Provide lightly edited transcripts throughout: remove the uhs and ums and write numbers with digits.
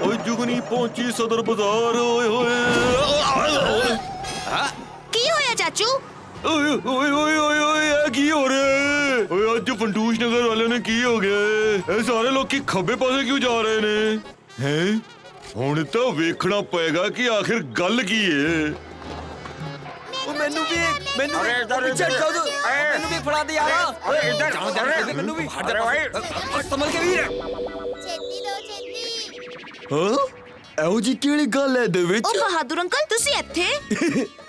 ਓਏ ਜੁਗਨੀ ਪਹੁੰਚੀ ਸਦਰ ਬਾਜ਼ਾਰ ਓਏ ਹੋਏ ਕੀ ਹੋਇਆ ਚਾਚੂ? ਓਏ ਓਏ ਓਏ ਓਏ ਓਏ ਇਹ ਕੀ ਹੋ ਰਿਹਾ? ਓਏ ਅੱਜ ਫੰਡੂਸ਼ ਨਗਰ ਵਾਲਿਆਂ ਨੇ ਕੀ ਹੋ ਗਿਆ? ਇਹ ਸਾਰੇ ਲੋਕੀ ਖੱਬੇ ਪਾਸੇ ਕਿਉਂ ਜਾ ਰਹੇ ਨੇ? ਹੈ ਹੁਣ ਤਾਂ ਵੇਖਣਾ ਪਏਗਾ ਕਿ ਆਖਿਰ ਗੱਲ ਕੀ ਹੈ। ਮੈਨੂੰ ਵੀ ਪਿੱਛੇ ਹਟੋ ਤੂੰ। ਮੈਨੂੰ ਵੀ ਫੜਾ ਦੇ ਯਾਰ। ਓਏ ਇੱਧਰ ਮੈਨੂੰ ਵੀ ਹਟ ਜਾ ਓਏ ਸੰਭਲ ਕੇ ਵੀਰ। ਛੇਤੀ ਦੋ ਛੇਤੀ। ਹਾਂ ਇਹੋ ਜੀ ਕਿਹੜੀ ਗੱਲ ਹੈ ਦੇ ਵਿੱਚ? ਓ ਬਹਾਦਰ ਅੰਕਲ ਤੁਸੀਂ ਇੱਥੇ?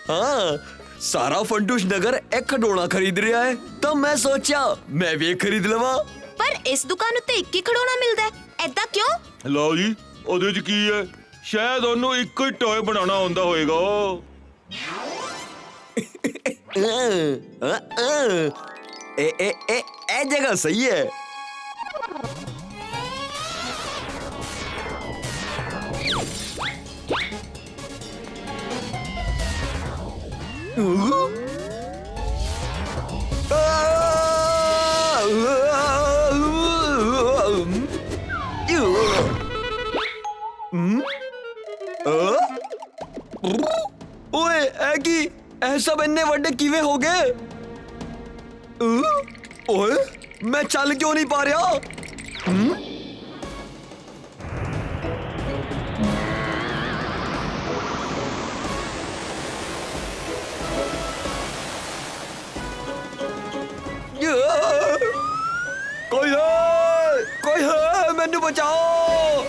ਹਾਂ ਸਾਰਾ ਫੰਡੂਸ਼ ਨਗਰ ਇੱਕ ਖਿਡੌਣਾ ਖਰੀਦ ਰਿਹਾ ਹੈ ਤਾਂ ਮੈਂ ਸੋਚਿਆ ਮੈਂ ਵੀ ਖਰੀਦ ਲਵਾਂ। ਪਰ ਇਸ ਦੁਕਾਨ ਉੱਤੇ ਇੱਕ ਹੀ ਖਿਡੌਣਾ ਮਿਲਦਾ ਹੈ, ਐਦਾਂ ਕਿਉਂ? ਲਓ ਜੀ ਉਹਦੇ 'ਚ ਕੀ ਹੈ? ਸ਼ਾਇਦ ਉਹਨੂੰ ਇੱਕੋ ਹੀ ਟੌਏ ਬਣਾਉਣਾ ਆਉਂਦਾ ਹੋਵੇਗਾ। ਇਹ ਜਗ੍ਹਾ ਸਹੀ ਹੈ। ਓਏ ਇਹ ਕੀ? ਇਹ ਸਭ ਇੰਨੇ ਵੱਡੇ ਕਿਵੇਂ ਹੋ ਗਏ? ਓਏ ਮੈਂ ਚੱਲ ਕਿਉਂ ਨਹੀਂ ਪਾ ਰਿਹਾ? ਕੋਈ ਹੈ ਮੈਨੂੰ ਬਚਾਓ।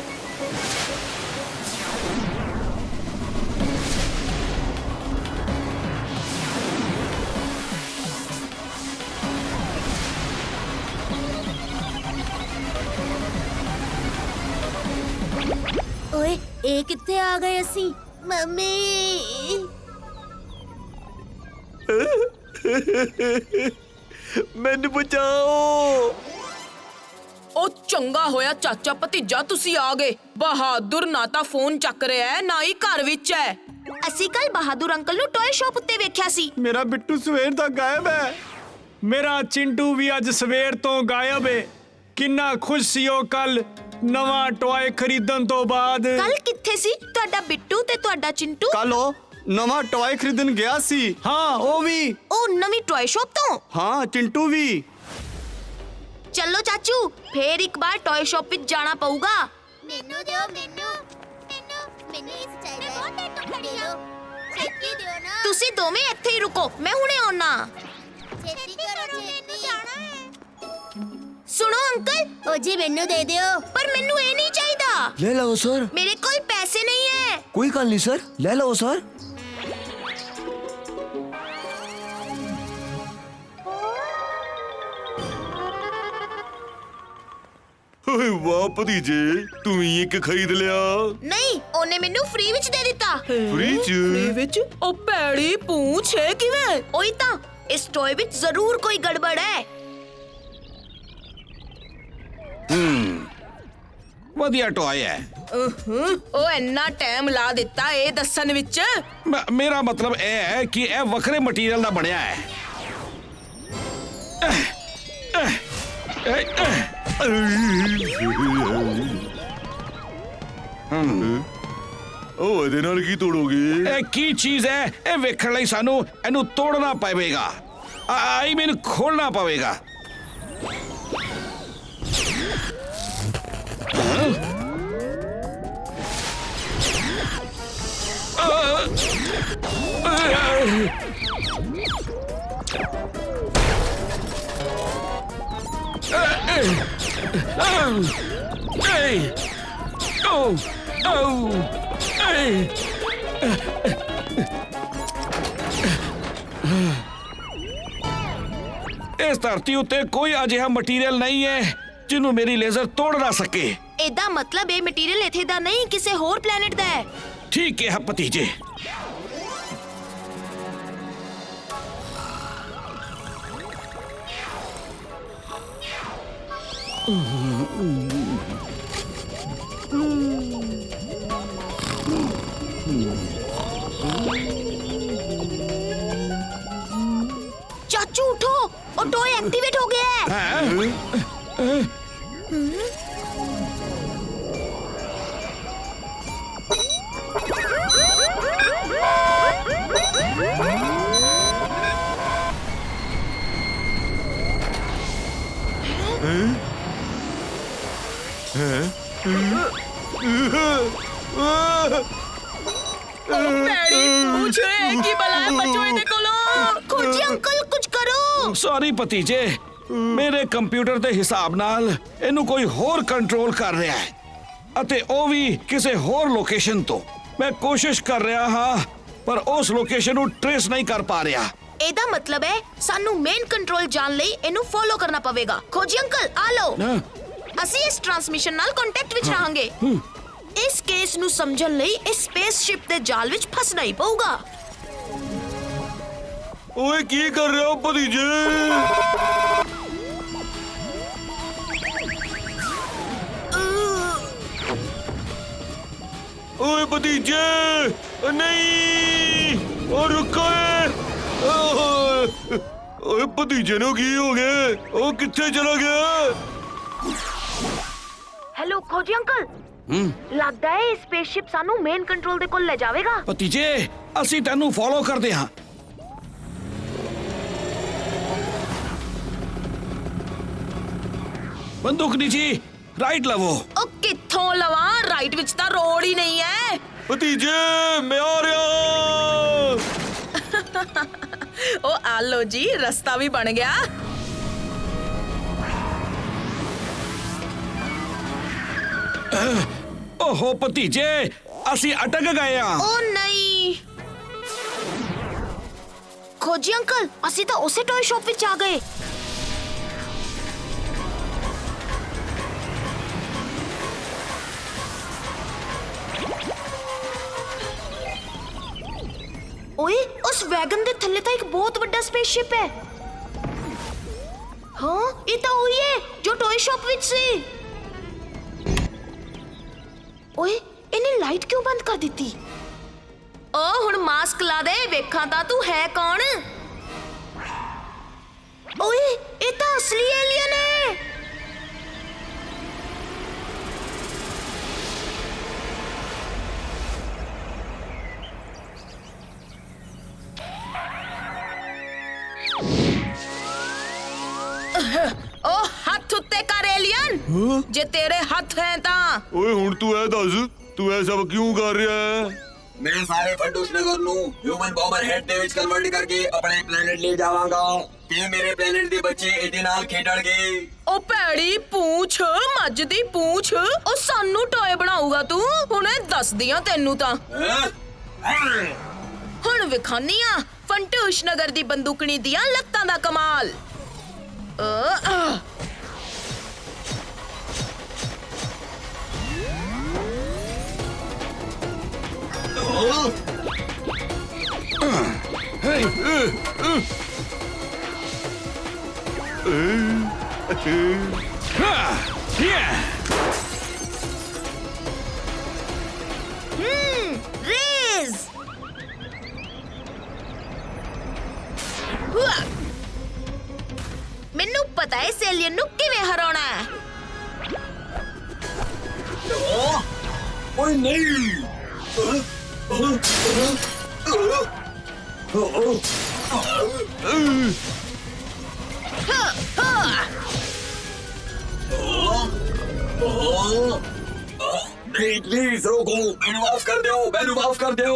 ਓਏ ਇਹ ਕਿੱਥੇ ਆ ਗਏ ਅਸੀਂ? ਮੰਮੀ ਮੈਨੂੰ ਬਚਾਓ। ਉਹ ਚੰਗਾ ਹੋਇਆ ਚਾਚਾ ਭਤੀਜਾ ਤੁਸੀਂ ਆ ਗਏ। ਬਹਾਦਰ ਨਾ ਤਾਂ ਫੋਨ ਚੱਕ ਰਿਹਾ ਹੈ ਨਾ ਹੀ ਘਰ ਵਿੱਚ ਹੈ। ਅਸੀਂ ਕੱਲ ਬਹਾਦਰ ਅੰਕਲ ਨੂੰ ਟੌਏ ਸ਼ਾਪ ਉੱਤੇ ਵੇਖਿਆ ਸੀ। ਮੇਰਾ ਬਿੱਟੂ ਸਵੇਰ ਦਾ ਗਾਇਬ ਹੈ। ਮੇਰਾ ਚਿੰਟੂ ਵੀ ਅੱਜ ਸਵੇਰ ਤੋਂ ਗਾਇਬ ਹੈ। ਕਿੰਨਾ ਖੁਸ਼ ਸੀ ਉਹ ਕੱਲ ਨਵਾਂ ਟੌਏ ਖਰੀਦਣ ਤੋਂ ਬਾਅਦ। ਕੱਲ ਕਿੱਥੇ ਸੀ ਤੁਹਾਡਾ ਬਿੱਟੂ ਤੇ ਤੁਹਾਡਾ ਚਿੰਟੂ? ਕੱਲ ਉਹ ਨਵਾਂ ਟੌਏ ਖਰੀਦਣ ਗਿਆ ਸੀ। ਹਾਂ ਉਹ ਵੀ। ਉਹ ਨਵੀਂ ਟੌਏ ਸ਼ਾਪ ਤੋਂ? ਹਾਂ ਚਿੰਟੂ ਵੀ। ਚਲੋ ਚਾਚੂ ਫੇਰ ਇੱਕ ਵਾਰ ਟੌਏ ਸ਼ਾਪ ਵਿੱਚ ਜਾਣਾ ਪਊਗਾ। ਮੈਨੂੰ ਦਿਓ ਮੈਨੂੰ ਇਸ ਚਾਹੀਦਾ ਬਹੁਤ ਹੈ ਤੂੰ ਖੜੀ ਹੋ। ਛੇਤੀ ਦਿਓ ਨਾ। ਤੁਸੀਂ ਦੋਵੇਂ ਇੱਥੇ ਹੀ ਰੁਕੋ, ਮੈਂ ਹੁਣੇ ਆਉਣਾ। ਛੇਤੀ ਕਰੋ ਛੇਤੀ ਜਾਣਾ ਹੈ। ਸੁਣੋ ਅੰਕਲ। ਓ ਜੀ ਮੈਨੂੰ ਦੇ ਦਿਓ। ਪਰ ਮੈਨੂੰ ਇਹ ਨਹੀਂ ਚਾਹੀਦਾ। ਲੈ ਲਓ ਸਰ। ਮੇਰੇ ਕੋਲ ਪੈਸੇ ਨਹੀਂ ਹੈ। ਕੋਈ ਗੱਲ ਨਹੀਂ ਸਰ, ਲੈ ਲਓ ਸਰ। ਓਏ ਵਾਹ ਭਤੀਜੇ ਤੂੰ ਵੀ ਇੱਕ ਖਰੀਦ ਲਿਆ। ਨਹੀਂ ਉਹਨੇ ਮੈਨੂੰ ਫ੍ਰੀ ਵਿੱਚ ਦੇ ਦਿੱਤਾ। ਫ੍ਰੀ 'ਚ? ਫ੍ਰੀ ਵਿੱਚ? ਉਹ ਭੈੜੀ ਪੂੰਛ ਹੈ ਕਿਵੇਂ? ਉਹੀ ਤਾਂ ਇਸ ਟੌਏ ਵਿੱਚ ਜ਼ਰੂਰ ਕੋਈ ਗੜਬੜ ਹੈ। ਵਧੀਆ ਟੌਏ ਹੈ। ਉਹ ਇੰਨਾ ਟਾਈਮ ਲਾ ਦਿੱਤਾ ਇਹ ਦੱਸਣ ਵਿੱਚ। ਮੇਰਾ ਮਤਲਬ ਇਹ ਹੈ ਕਿ ਇਹ ਵੱਖਰੇ ਮਟੀਰੀਅਲ ਦਾ ਬਣਿਆ ਹੈ। ਉਹ ਇਹਦੇ ਨਾਲ ਕੀ ਤੋੜੋਗੇ? ਇਹ ਕੀ ਚੀਜ਼ ਹੈ? ਇਹ ਵੇਖਣ ਲਈ ਸਾਨੂੰ ਇਹਨੂੰ ਤੋੜਨਾ ਪਵੇਗਾ। ਆਈ ਮੈਨੂੰ ਖੋਲਣਾ ਪਵੇਗਾ। ਇਸ ਧਰਤੀ ਉੱਤੇ ਕੋਈ ਅਜਿਹਾ ਮਟੀਰੀਅਲ ਨਹੀਂ ਹੈ ਜਿਹਨੂੰ ਮੇਰੀ ਲੇਜ਼ਰ ਤੋੜ ਨਾ ਸਕੇ। ਇਹਦਾ ਮਤਲਬ ਇਹ ਮਟੀਰੀਅਲ ਇੱਥੇ ਦਾ ਨਹੀਂ, ਕਿਸੇ ਹੋਰ ਪਲੈਨਟ ਦਾ ਹੈ। ਠੀਕ ਹੈ ਭਤੀਜੇ। चाचू उठो, और टॉय एक्टिवेट हो गया है। ਭੈੜੀ ਪੂਛ ਕੀ ਬਲਾ ਬਚੋ ਇਹਦੇ ਕੋਲੋਂ। खोजी अंकल कुछ करो। ਸੌਰੀ ਭਤੀਜੇ, ਮੇਰੇ ਕੰਪਿਊਟਰ ਦੇ ਹਿਸਾਬ ਨਾਲ ਇਹਨੂੰ ਕੋਈ ਹੋਰ ਕੰਟਰੋਲ ਕਰ ਰਿਹਾ ਹੈ ਅਤੇ ਉਹ ਵੀ ਕਿਸੇ ਹੋਰ ਲੋਕੇਸ਼ਨ ਤੋਂ। ਮੈਂ ਕੋਸ਼ਿਸ਼ ਕਰ ਰਿਹਾ ਹਾਂ ਪਰ ਉਸ ਲੋਕੇਸ਼ਨ ਨੂੰ ਟ੍ਰੇਸ ਨਹੀਂ ਕਰ ਪਾ ਰਿਹਾ। ਇਹਦਾ ਮਤਲਬ ਹੈ ਸਾਨੂੰ ਮੇਨ ਕੰਟਰੋਲ ਜਾਣ ਲਈ ਇਹਨੂੰ ਫੋਲੋ ਕਰਨਾ ਪਵੇਗਾ। खोजी अंकल ਆ ਲਓ। ਹਾਂ। ਅਸੀਂ ਇਸ ਟਰਾਂਸਮਿਸ਼ਨ ਨਾਲ ਕੰਟੈਕਟ ਵਿੱਚ ਰਹਾਂਗੇ। ਇਸ ਕੇਸ ਨੂੰ ਸਮਝਣ ਲਈ ਇਸ ਸਪੇਸਸ਼ਿਪ ਦੇ ਜਾਲ ਵਿੱਚ ਫਸਣਾ ਹੀ ਪਊਗਾ। ਓਏ ਕੀ ਕਰ ਰਹੇ ਹੋ ਭਤੀਜੇ? ਓਏ ਭਤੀਜੇ ਨਹੀਂ, ਓ ਰੁਕੋ। ਓਏ ਭਤੀਜੇ ਨੂੰ ਕੀ ਹੋ ਗਿਆ? ਉਹ ਕਿੱਥੇ ਚਲਾ ਗਿਆ? ਹੈਲੋ खोजी अंकल, ਲੱਗਦਾ ਹੈ ਇਹ ਸਪੇਸਸ਼ਿਪ ਸਾਨੂੰ ਮੇਨ ਕੰਟਰੋਲ ਦੇ ਕੋਲ ਲੈ ਜਾਵੇਗਾ। ਭਤੀਜੇ, ਅਸੀਂ ਤੈਨੂੰ ਫੋਲੋ ਕਰਦੇ ਹਾਂ। ਬੰਦੂਕਨੀ ਜੀ, ਰਾਈਟ ਲਵੋ। ਉਹ ਕਿੱਥੋਂ ਲਵਾਂ? ਰਾਈਟ ਵਿੱਚ ਤਾਂ ਰੋਡ ਹੀ ਨਹੀਂ ਹੈ। ਭਤੀਜੇ ਮੈਂ ਆ ਰਿਹਾ। ਉਹ ਆ ਲੋ ਜੀ, ਰਸਤਾ ਵੀ ਬਣ ਗਿਆ। ਓਹੋ ਭਤੀਜੇ, ਅਸੀਂ ਅਟਕ ਗਏ ਆ। ਓ ਨਹੀਂ खोजी अंकल, ਅਸੀਂ ਤਾਂ ਉਸੇ ਟੌय ਸ਼ਾਪ ਵਿੱਚ ਆ ਗਏ। ਓਏ ਉਸ ਵੈਗਨ ਦੇ ਥੱਲੇ ਤਾਂ ਇੱਕ ਬਹੁਤ ਵੱਡਾ ਸਪੇਸਸ਼ਿਪ ਹੈ। ਹਾਂ, ਇਹ ਤਾਂ ਉਹੀ ਹੈ ਜੋ ਟੌय ਸ਼ਾਪ ਵਿੱਚ ਸੀ। ਓਏ ਇਹਨੇ ਲਾਈਟ ਕਿਉਂ ਬੰਦ ਕਰ ਦਿੱਤੀ? ਓ ਹੁਣ ਮਾਸਕ ਲਾ ਦੇ, ਵੇਖਾਂ ਤਾਂ ਤੂੰ ਹੈ ਕੌਣ। ਓਏ ਇਹ ਤਾਂ ਅਸਲੀ ਏਲੀਅਨ ਹੈ। ਓ ਹੱਥ ਉੱਤੇ ਕਰ ਏਲੀਅਨ, ਜੇ ਤੇਰੇ ਹੱਥ ਹੈ ਤਾਂ। ਓਏ ਹੁਣ ਤੂੰ ਇਹ ਦੱਸ, ਤੂੰ ਇਹ ਸਭ ਕਿਉਂ ਕਰ ਰਿਹਾ ਹੈ? ਮੈਂ ਸਾਰੇ ਫੰਟੂਸ਼ ਨਗਰ ਨੂੰ ਹਿਊਮਨ ਬੌਮਰ ਹੈਡ ਦੇ ਵਿੱਚ ਕਨਵਰਟ ਕਰਕੇ ਆਪਣੇ ਪਲੈਨਟ ਲੈ ਜਾਵਾਂਗਾ ਤੇ ਮੇਰੇ ਪਲੈਨਟ ਦੇ ਬੱਚੇ ਇਹਦੇ ਨਾਲ ਖੇਡਣਗੇ। ਉਹ ਭੈੜੀ ਪੂਛ, ਮੱਝ ਦੀ ਪੂਛ, ਉਹ ਸਾਨੂੰ ਟੌਏ ਬਣਾਊਗਾ ਤੂੰ। ਹੁਣੇ ਦੱਸਦੀ ਆ ਤੈਨੂੰ ਤਾਂ। ਹੁਣ ਵਿਖਾਨੀ ਆ ਫੰਟੂਸ਼ ਨਗਰ ਦੀ ਬੰਦੂਕਣੀ ਦੀਆਂ ਲੱਤਾਂ ਦਾ ਕਮਾਲ। रेज ਮੈਨੂੰ ਪਤਾ ਹੈ ਇਸ ਏਲੀਅਨ ਨੂੰ ਕਿਵੇਂ ਹਰਾਉਣਾ ਹੈ। ਓਏ ਨਹੀਂ। प्लीज रोको, मैंने माफ कर दो, मैंने माफ कर दो।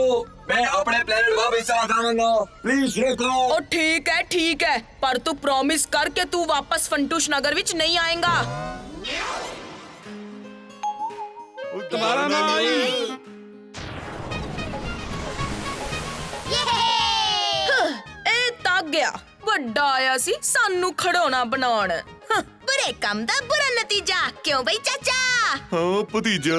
मैं अपने प्लेनेट वापस आ जाऊंगा, प्लीज रोको। ਉਹ ਠੀਕ ਹੈ ਪਰ ਤੂੰ ਪ੍ਰੋਮਿਸ ਕਰ ਕਿ ਤੂੰ ਵਾਪਸ ਫੰਟੂਸ਼ ਨਗਰ ਵਿੱਚ ਨਹੀਂ ਆਏਗਾ। ਦੁਬਾਰਾ ਨਾ ਆਈ। ਇਹ ਤਾਂ ਗਿਆ, ਵੱਡਾ ਆਇਆ ਸੀ ਸਾਨੂੰ ਖੜੋਣਾ ਬਣਾਉਣ। ਬੁਰੇ ਕੰਮ ਦਾ ਬੁਰਾ ਨਤੀਜਾ, ਕਿਉਂ ਬਈ ਚਾਚਾ? ਹਾਂ ਭਤੀਜਾ।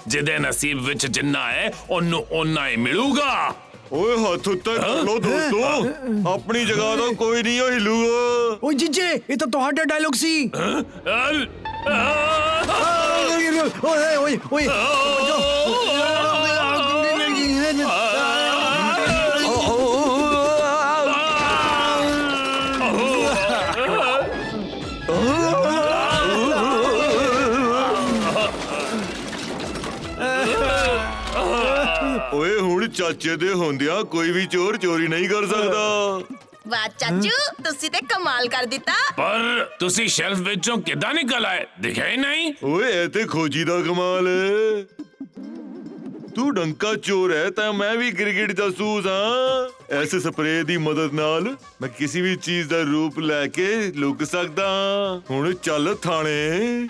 ਜਿਹਦੇ ਨਸੀਬ ਵਿੱਚ ਜਿੰਨਾ ਹੈ ਉਹਨੂੰ ਓਨਾ ਹੀ ਮਿਲੂਗਾ। ਓਏ ਹੱਥ ਉੱਤੇ ਕਰ ਲੋ ਦੋਸਤੋ, ਆਪਣੀ ਜਗ੍ਹਾ ਤੋਂ ਕੋਈ ਨਹੀਂ ਹਿਲੂਗਾ। ਓਏ ਜੀਜੇ, ਇਹ ਤਾਂ ਤੁਹਾਡਾ ਡਾਇਲੌਗ ਸੀ। ਅਲ- ਆ- ਓਏ ਓਏ ਓਏ ਓਏ ਹੁਣ ਚਾਚੇ ਦੇ ਹੁੰਦਿਆਂ ਕੋਈ ਵੀ ਚੋਰ ਚੋਰੀ ਨਹੀਂ ਕਰ ਸਕਦਾ। ਵਾਹ ਚਾਚੂ ਤੁਸੀਂ ਤੇ ਕਮਾਲ ਕਰ ਦਿੱਤਾ। ਪਰ ਤੁਸੀਂ ਸ਼ੈਲਫ ਵਿੱਚੋਂ ਕਿੱਦਾਂ ਨਿਕਲ ਆਏ? ਦਿਖਿਆ ਹੀ ਨਹੀਂ। ਓਏ ਇਹ ਤੇ ਖੋਜੀ ਦਾ ਕਮਾਲ ਹੈ। ਤੂੰ ਡੰਕਾ ਚੋਰ ਹੈ ਤਾਂ ਮੈਂ ਵੀ ਕ੍ਰਿਕਟ ਜਾਸੂਸ ਹਾਂ। ਇਸ ਸਪਰੇਅ ਦੀ ਮਦਦ ਨਾਲ ਮੈਂ ਕਿਸੇ ਵੀ ਚੀਜ਼ ਦਾ ਰੂਪ ਲੈ ਕੇ ਲੁਕ ਸਕਦਾ ਹਾਂ। ਹੁਣ ਚੱਲ ਥਾਣੇ।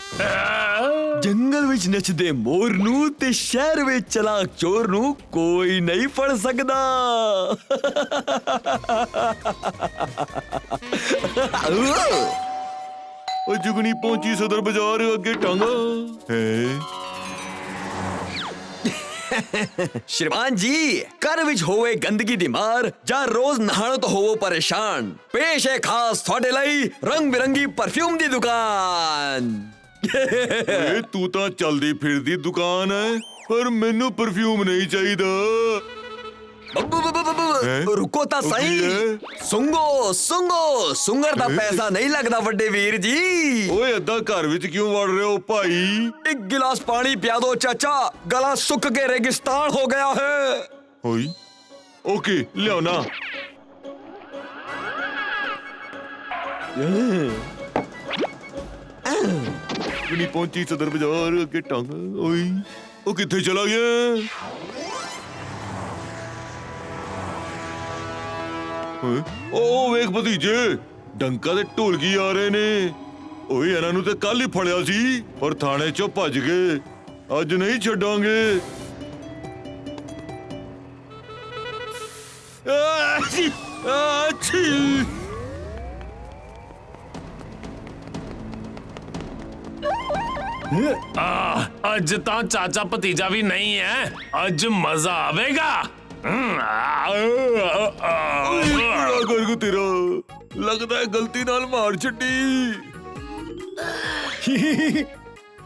ਜੰਗਲ ਵਿੱਚ ਨੱਚਦੇ ਮੋਰ ਨੂੰ ਤੇ ਸ਼ਹਿਰ ਵਿੱਚ ਚਲਾਕ ਚੋਰ ਨੂੰ ਕੋਈ ਨਹੀਂ ਫੜ ਸਕਦਾ। ਉਹ ਜੁਗਨੀ ਪਹੁੰਚੀ ਸਦਰ ਬਾਜ਼ਾਰ ਅੱਗੇ ਟਾਂਗਾ ਹੈ। ਸ਼੍ਰੀਮਾਨ ਜੀ, ਘਰ ਵਿੱਚ ਹੋਵੇ ਗੰਦਗੀ ਦੀ ਮਾਰ ਜਾਂ ਰੋਜ਼ ਨਹਾਉਣ ਤੋਂ ਹੋਵੋ ਪਰੇਸ਼ਾਨ, ਪੇਸ਼ ਹੈ ਖਾਸ ਤੁਹਾਡੇ ਲਈ ਰੰਗ ਬਿਰੰਗੀ ਪਰਫਿਊਮ ਦੀ ਦੁਕਾਨ। ਏ ਤੂੰ ਤਾਂ ਚਲਦੀ ਫਿਰਦੀ ਦੁਕਾਨ ਹੈ, ਪਰ ਮੈਨੂੰ ਪਰਫਿਊਮ ਨਹੀਂ ਚਾਹੀਦਾ। ਰੁਕੋ ਤਾਂ ਸਹੀ। ਸੁੰਗੋ ਸੁੰਗੋ, ਸੁੰਗਰ ਦਾ ਪੈਸਾ ਨਹੀਂ ਲੱਗਦਾ ਵੱਡੇ ਵੀਰ ਜੀ। ਓਏ ਏਦਾਂ ਘਰ ਵਿੱਚ ਕਿਉਂ ਵੜ ਰਹੇ ਹੋ ਭਾਈ? ਇੱਕ गिलास पानी पिया दो चाचा, गला सूख के रेगिस्तान हो गया है। ਓਏ ਓਕੇ ਲਿਆਓ ਨਾ। ਜੁਗਨੀ ਪਹੁੰਚੀ ਸਦਰ ਬਾਜ਼ਾਰ ਅੱਗੇ ਟਾਂਗਾ। ਓਏ ਉਹ ਕਿੱਥੇ ਚਲਾ ਗਿਆ? ਉਹ ਵੇਖ ਭਤੀਜੇ, ਡੰਕਾ ਦੇ ਢੋਲਕੀ ਆ ਰਹੇ ਨੇ। ਓਏ ਇਹਨਾਂ ਨੂੰ ਤੇ ਕੱਲ ਹੀ ਫੜਿਆ ਸੀ ਪਰ ਥਾਣੇ ਚੋਂ ਭੱਜ ਗਏ। ਅੱਜ ਨਹੀਂ ਛੱਡਾਂਗੇ। ਆਛੀ ਆਛੀ। ਅੱਜ ਤਾਂ ਚਾਚਾ ਭਤੀਜਾ ਵੀ ਨਹੀਂ ਹੈ। ਅੱਜ ਮਜ਼ਾ ਆਵੇਗਾ। ਬੜਾ ਗਰਗ ਤੇਰਾ ਲੱਗਦਾ ਹੈ ਗਲਤੀ ਨਾਲ ਮਾਰ ਛੱਡੀ।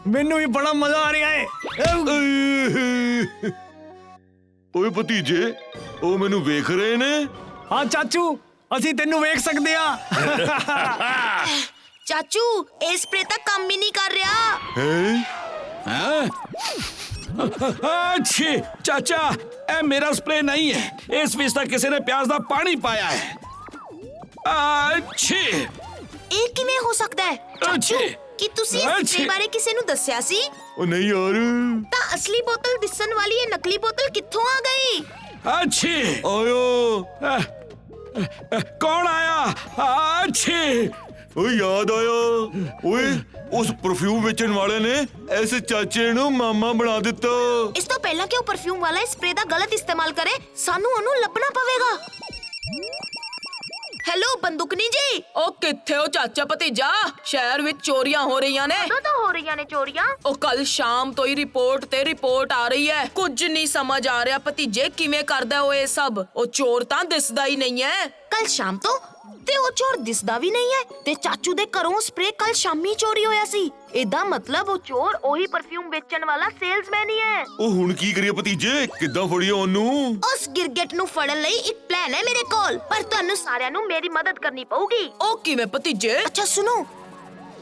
ਮੈਨੂੰ ਵੀ ਬੜਾ ਮਜ਼ਾ ਆ ਰਿਹਾ ਹੈ। ਓਏ ਭਤੀਜੇ, ਉਹ ਮੈਨੂੰ ਵੇਖ ਰਹੇ ਨੇ। ਹਾਂ ਚਾਚੂ, ਅਸੀਂ ਤੈਨੂੰ ਵੇਖ ਸਕਦੇ ਆ। ਚਾਚੂ ਇਹ ਸਪਰੇ ਤਾਂ ਕੰਮ ਹੀ ਨਹੀਂ ਕਰ ਰਿਹਾ। ਹੈ ਅੱਛੀ ਚਾਚਾ, ਇਹ ਮੇਰਾ ਸਪਰੇ ਨਹੀਂ ਹੈ। ਇਸ ਵਿੱਚ ਤਾਂ ਕਿਸੇ ਨੇ ਪਿਆਜ਼ ਦਾ ਪਾਣੀ ਪਾਇਆ ਹੈ। ਅੱਛੀ ਇਹ ਕਿਵੇਂ ਹੋ ਸਕਦਾ ਹੈ? ਚਾਚੂ ਕੀ ਤੁਸੀਂ ਇਸ ਸਪਰੇ ਬਾਰੇ ਕਿਸੇ ਨੂੰ ਦੱਸਿਆ ਸੀ? ਉਹ ਨਹੀਂ ਯਾਰ। ਤਾਂ ਅਸਲੀ ਬੋਤਲ ਦਿਸਣ ਵਾਲੀ ਇਹ ਨਕਲੀ ਬੋਤਲ ਕਿੱਥੋਂ ਆ ਗਈ? ਅੱਛੀ ਆਇਓ। ਕੌਣ ਆਇਆ? ਅੱਛੀ ਓਏ ਯਾਦ ਆਇਆ। ਓਏ ਉਸ ਪਰਫਿਊਮ ਵੇਚਣ ਵਾਲੇ ਨੇ ਇਸ ਚਾਚੇ ਨੂੰ ਮਾਮਾ ਬਣਾ ਦਿੱਤਾ। ਇਸ ਤੋਂ ਪਹਿਲਾਂ ਕਿ ਉਹ ਪਰਫਿਊਮ ਵਾਲਾ ਇਸ ਸਪਰੇ ਦਾ ਗਲਤ ਇਸਤੇਮਾਲ ਕਰੇ, ਸਾਨੂੰ ਉਹਨੂੰ ਲੱਭਣਾ ਪਵੇਗਾ। ਹੈਲੋ ਬੰਦੂਕਨੀ ਜੀ। ਉਹ ਕਿੱਥੇ ਹੋ ਚਾਚਾ ਭਤੀਜਾ? ਸ਼ਹਿਰ ਵਿੱਚ ਚੋਰੀਆਂ ਹੋ ਰਹੀਆਂ ਨੇ। ਕਦੋਂ ਤੋਂ ਹੋ ਰਹੀਆਂ ਨੇ ਚੋਰੀਆਂ? ਉਹ ਕੱਲ ਸ਼ਾਮ ਤੋਂ ਹੀ ਰਿਪੋਰਟ ਤੇ ਰਿਪੋਰਟ ਆ ਰਹੀ ਹੈ। ਕੁਝ ਨਹੀਂ ਸਮਝ ਆ ਰਿਹਾ ਭਤੀਜੇ, ਕਿਵੇਂ ਕਰਦਾ ਉਹ ਇਹ ਸਭ? ਉਹ ਚੋਰ ਤਾਂ ਦਿਸਦਾ ਹੀ ਨਹੀਂ ਹੈ। ਕੱਲ ਸ਼ਾਮ ਤੋਂ? ਤੇ ਉਹ ਚੋਰ ਦਿਸਦਾ ਵੀ ਨਹੀਂ ਹੈ। ਤੇ ਚਾਚੂ ਦੇ ਘਰੋਂ ਸਪਰੇ ਕੱਲ ਸ਼ਾਮੀ ਚੋਰੀ ਹੋਇਆ ਸੀ। ਇਹਦਾ ਮਤਲਬ ਉਹ ਚੋਰ ਉਹੀ ਪਰਫਿਊਮ ਵੇਚਣ ਵਾਲਾ ਸੇਲਸਮੈਨ ਹੀ ਹੈ। ਉਹ ਹੁਣ ਕੀ ਕਰੀਏ ਭਤੀਜੇ? ਕਿੱਦਾਂ ਫੜੀਏ ਉਹਨੂੰ? ਉਸ ਗਿਰਗਿਟ ਨੂੰ ਫੜਨ ਲਈ ਇੱਕ ਪਲਾਨ ਹੈ ਮੇਰੇ ਕੋਲ, ਪਰ ਤੁਹਾਨੂੰ ਸਾਰਿਆਂ ਨੂੰ ਮੇਰੀ ਮਦਦ ਕਰਨੀ ਪਊਗੀ। ਉਹ ਕਿਵੇਂ ਭਤੀਜੇ? ਅੱਛਾ ਸੁਣੋ।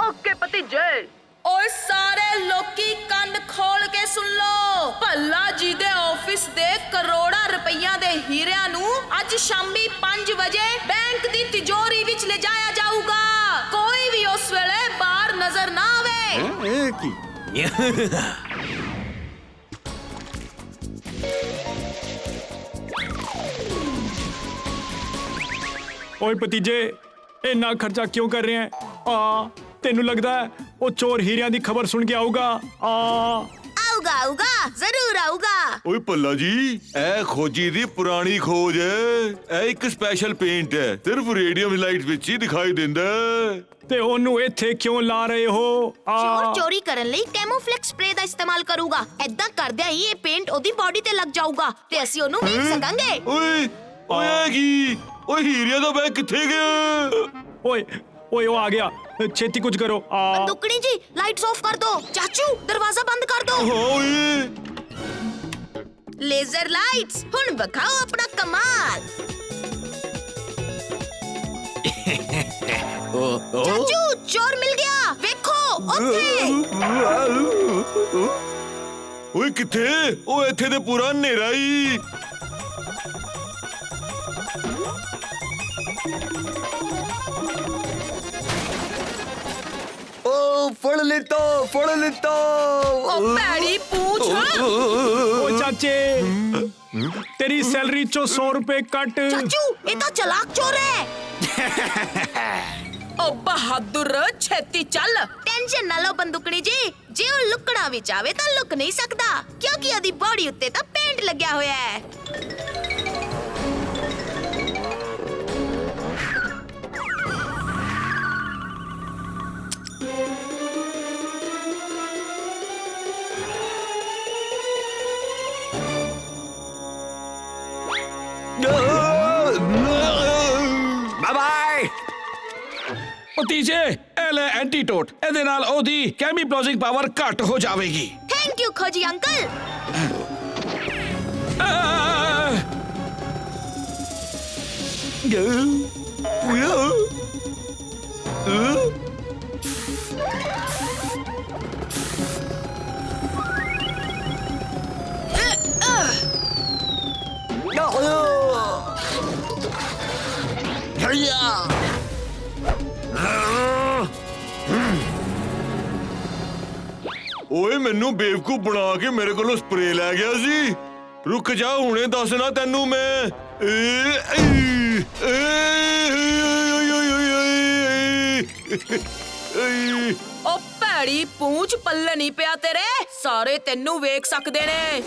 ਓਕੇ ਭਤੀਜੇ। ਓਏ ਸਾਰੇ ਲੋਕੀ ਕੰਨ ਖੋਲ ਕੇ ਸੁਣ ਲਓ। ਭੱਲਾ ਜੀ ਦੇ ਆਫਿਸ ਦੇ ਕਰੋੜਾਂ ਰੁਪਈਆ ਦੇ ਹੀਰਿਆਂ ਨੂੰ ਅੱਜ ਸ਼ਾਮੀ 5 ਵਜੇ ਬੈਂਕ ਦੀ ਤਿਜੋਰੀ ਵਿੱਚ ਲਿਜਾਇਆ ਜਾਊਗਾ। ਕੋਈ ਵੀ ਉਸ ਵੇਲੇ ਬਾਹਰ ਨਜ਼ਰ ਨਾ ਆਵੇ। ਇਹ ਕੀ? ਓਏ ਭਤੀਜੇ, ਇੰਨਾ ਖਰਚਾ ਕਿਉਂ ਕਰ ਰਿਹਾ ਹੈ? ਤੈਨੂੰ ਲੱਗਦਾ ਹੈ ਉਹ ਚੋਰ ਹੀਰਿਆਂ ਦੀ ਖਬਰ ਸੁਣ ਕੇ ਆਊਗਾ? ਆਊਗਾ ਆਊਗਾ, ਜ਼ਰੂਰ ਆਊਗਾ। ਓਏ ਪੱਲਾ ਜੀ, ਇਹ ਖੋਜੀ ਦੀ ਪੁਰਾਣੀ ਖੋਜ ਹੈ। ਇਹ ਇੱਕ ਸਪੈਸ਼ਲ ਪੇਂਟ ਹੈ, ਸਿਰਫ ਰੇਡੀਅਮ ਲਾਈਟ ਵਿੱਚ ਹੀ ਦਿਖਾਈ ਦਿੰਦਾ ਹੈ। ਤੇ ਉਹਨੂੰ ਇੱਥੇ ਕਿਉਂ ਲਾ ਰਹੇ ਹੋ? ਚੋਰ ਚੋਰੀ ਕਰਨ ਲਈ ਕੈਮੋਫਲੈਕਸ ਸਪਰੇ ਦਾ ਇਸਤੇਮਾਲ ਕਰੂਗਾ। ਏਦਾਂ ਕਰਦਿਆਂ ਹੀ ਇਹ ਪੇਂਟ ਉਹਦੀ ਬਾਡੀ ਤੇ ਲੱਗ ਜਾਊਗਾ ਤੇ ਅਸੀਂ ਉਹਨੂੰ ਵੇਖ ਸਕਾਂਗੇ। ਓਏ ਓਏ ਕੀ? ਓਏ ਹੀਰਿਆਂ ਦਾ ਬੈਗ ਕਿੱਥੇ ਗਿਆ? ਓਏ ਓਏ ਉਹ ਆ ਗਿਆ। ਛੇਤੀ ਕੁਝ ਕਰੋ। ਬੰਦੂਕਣੀ ਜੀ ਲਾਈਟਸ ਆਫ ਕਰ ਦੋ। ਚਾਚੂ ਦਰਵਾਜ਼ਾ ਬੰਦ ਕਰ ਦੋ। हाँ ओए ਲੇਜ਼ਰ ਲਾਈਟਸ ਹੁਣ ਵਿਖਾਓ ਆਪਣਾ ਕਮਾਲ। ਚਾਚੂ ਚੋਰ ਮਿਲ ਗਿਆ, ਵੇਖੋ ਉੱਥੇ। ਓਏ ਕਿੱਥੇ? ਓ ਇੱਥੇ ਤੇ ਪੂਰਾ ਹਨੇਰਾ ਹੀ। ਓ ਫੜ ਲਿੱਤਾ ਓ ਭੈੜੀ ਪੂਛ। ਓ ਚਾਚੇ ਤੇਰੀ ਸੈਲਰੀ ਚੋਂ 100 ਰੁਪਏ ਕੱਟ। ਚਾਚੂ ਇਹ ਤਾਂ ਚਲਾਕ ਚੋਰ ਹੈ। ਓ ਬਹਾਦਰ ਛੇਤੀ ਚੱਲ। ਟੈਨਸ਼ਨ ਨਾ ਲਓ ਬੰਦੂਕੜੀ ਜੀ, ਜੇ ਉਹ ਲੁਕਣਾ ਵੀ ਚਾਵੇ ਤਾਂ ਲੁਕ ਨਹੀਂ ਸਕਦਾ ਕਿਉਂਕਿ ਉਹਦੀ ਬਾਡੀ ਉੱਤੇ ਤਾਂ ਪੇਂਟ ਲੱਗਿਆ ਹੋਇਆ ਹੈ। Bye bye. ਭਤੀਜੇ ਇਹ ਲੈ ਐਂਟੀਟੋਟ, ਇਹਦੇ ਨਾਲ ਉਹਦੀ ਕੈਮੀਪਲੋਜ਼ਿੰਗ ਪਾਵਰ ਘੱਟ ਹੋ ਜਾਵੇਗੀ। ਥੈਂਕ ਯੂ ਖੋਜੀ ਅੰਕਲ। ਓਏ ਮੈਨੂੰ ਬੇਵਕੂਫ ਬਣਾ ਕੇ ਮੇਰੇ ਕੋਲੋਂ ਸਪਰੇ ਲੈ ਗਿਆ ਸੀ। ਰੁਕ ਜਾ, ਹੁਣੇ ਦੱਸਣਾ ਤੈਨੂੰ ਮੈਂ। ਓ ਭੈੜੀ ਪੂੰਛ ਪੱਲੇ ਨਹੀਂ ਪਿਆ ਤੇਰੇ, ਸਾਰੇ ਤੈਨੂੰ ਵੇਖ ਸਕਦੇ ਨੇ।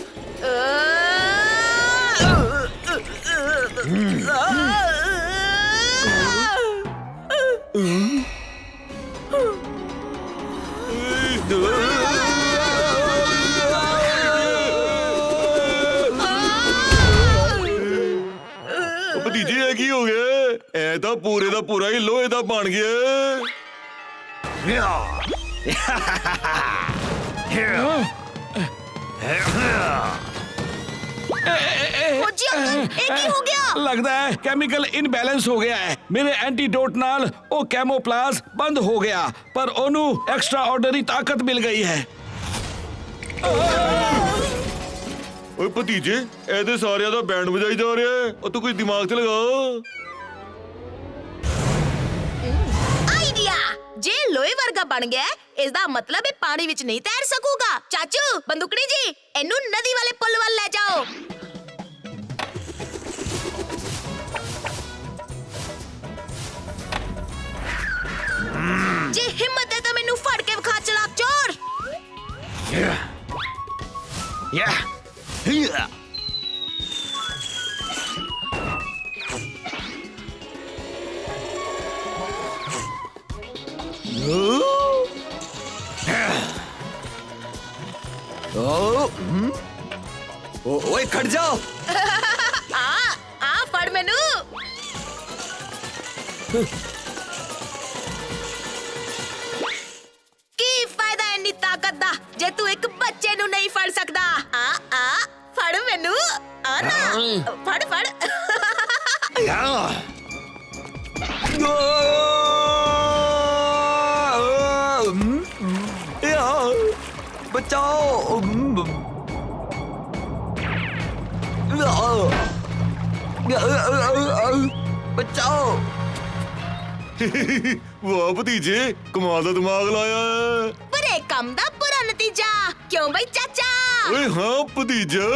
ਭਤੀਜੇ ਇਹ ਕੀ ਹੋ ਗਿਆ? ਐ ਤਾਂ ਪੂਰੇ ਦਾ ਪੂਰਾ ਹੀ ਲੋਹੇ ਦਾ ਬਣ ਗਿਆ। ਖੋਜੀ ਅੰਕਲ ਇਹ ਕੀ ਹੋ ਗਿਆ? ਲੱਗਦਾ ਹੈ ਕੈਮੀਕਲ ਇਨਬੈਲੈਂਸ ਹੋ ਗਿਆ ਹੈ। ਮੇਰੇ ਐਂਟੀਡੋਟ ਨਾਲ ਉਹ ਕੈਮੋਪਲਾਜ਼ ਬੰਦ ਹੋ ਗਿਆ, ਪਰ ਉਹਨੂੰ ਐਕਸਟਰਾ ਆਰਡਨਰੀ ਤਾਕਤ ਮਿਲ ਗਈ ਹੈ। ਓਏ ਭਤੀਜੇ ਇਹਦੇ ਸਾਰਿਆਂ ਦਾ ਬੈਂਡ ਵਜਾਈ ਜਾ ਰਿਹਾ ਹੈ। ਉਹ ਤੂੰ ਕੁਝ ਦਿਮਾਗ ਤੇ ਲਗਾ। ਆਈਡੀਆ, ਜੇ ਲੋਹੇ ਵਰਗਾ ਬਣ ਗਿਆ ਇਸ ਦਾ ਮਤਲਬ ਇਹ ਪਾਣੀ ਵਿੱਚ ਨਹੀਂ ਤੈਰ ਸਕੂਗਾ। ਚਾਚੂ ਬੰਦੂਕੜੀ ਜੀ ਇਹਨੂੰ ਨਦੀ ਵਾਲੇ ਪੁੱਲ ਵੱਲ ਲੈ ਜਾਓ। ਜੇ ਹਿੰਮਤ ਹੈ ਤਾਂ ਮੈਨੂੰ ਫੜ ਕੇ ਵਿਖਾ ਚਲਾਕ ਚੋਰ। ਓਏ ਖੜ ਜਾਓ। ਆ ਫੜ ਮੈਨੂੰ। ਕੀ ਫਾਇਦਾ ਇੰਨੀ ਤਾਕਤ ਦਾ ਜੇ ਤੂੰ ਇੱਕ ਬੱਚੇ ਨੂੰ ਨਹੀਂ ਫੜ ਸਕਦਾ। ਆ ਫੜ ਮੈਨੂੰ। ਆ ਨਾ ਫੜ ਫੜ। बचाओ। बचाओ। ਵਾਹ ਭਤੀਜੇ, ਕਮਾਲ ਦਾ ਦਿਮਾਗ ਲਾਇਆ। ਬੁਰੇ ਕੰਮ ਦਾ ਬੁਰਾ ਨਤੀਜਾ, ਕਿਉਂ ਬਈ ਚਾਚਾ? ਓਏ ਹਾਂ ਭਤੀਜਾ।